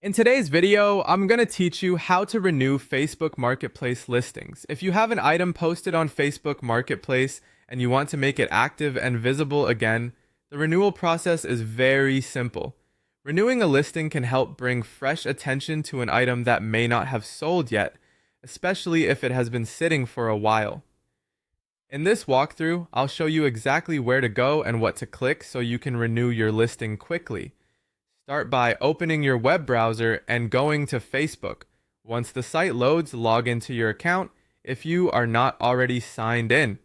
In today's video, I'm going to teach you how to renew Facebook Marketplace listings. If you have an item posted on Facebook Marketplace and you want to make it active and visible again, the renewal process is very simple. Renewing a listing can help bring fresh attention to an item that may not have sold yet, especially if it has been sitting for a while. In this walkthrough, I'll show you exactly where to go and what to click so you can renew your listing quickly. Start by opening your web browser and going to Facebook. Once the site loads, log into your account if you are not already signed in.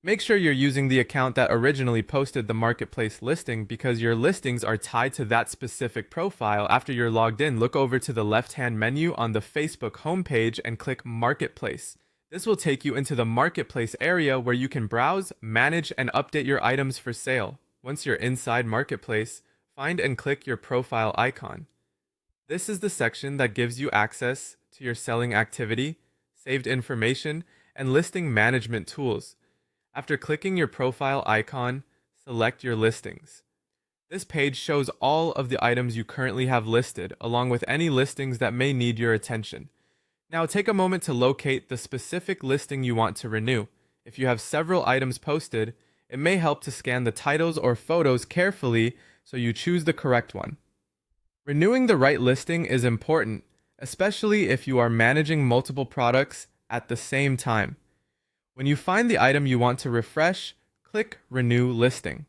Make sure you're using the account that originally posted the marketplace listing because your listings are tied to that specific profile. After you're logged in, look over to the left-hand menu on the Facebook homepage and click Marketplace. This will take you into the Marketplace area where you can browse, manage, and update your items for sale. Once you're inside Marketplace, find and click your profile icon. This is the section that gives you access to your selling activity, saved information, and listing management tools. After clicking your profile icon, select your listings. This page shows all of the items you currently have listed, along with any listings that may need your attention. Now take a moment to locate the specific listing you want to renew. If you have several items posted, it may help to scan the titles or photos carefully so you choose the correct one. Renewing the right listing is important, especially if you are managing multiple products at the same time. When you find the item you want to refresh, click Renew Listing.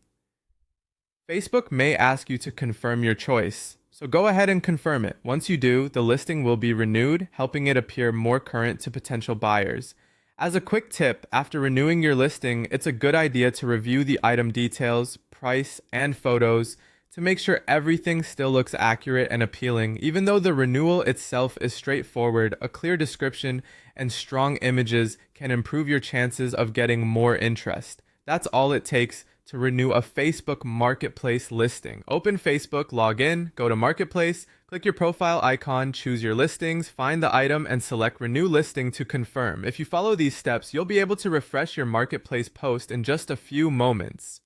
Facebook may ask you to confirm your choice, so go ahead and confirm it. Once you do, the listing will be renewed, helping it appear more current to potential buyers. As a quick tip, after renewing your listing, it's a good idea to review the item details, price, and photos to make sure everything still looks accurate and appealing. Even though the renewal itself is straightforward, a clear description and strong images can improve your chances of getting more interest. That's all it takes to renew a Facebook Marketplace listing. Open Facebook, log in, go to Marketplace, click your profile icon, choose your listings, find the item, and select Renew Listing to confirm. If you follow these steps, you'll be able to refresh your Marketplace post in just a few moments.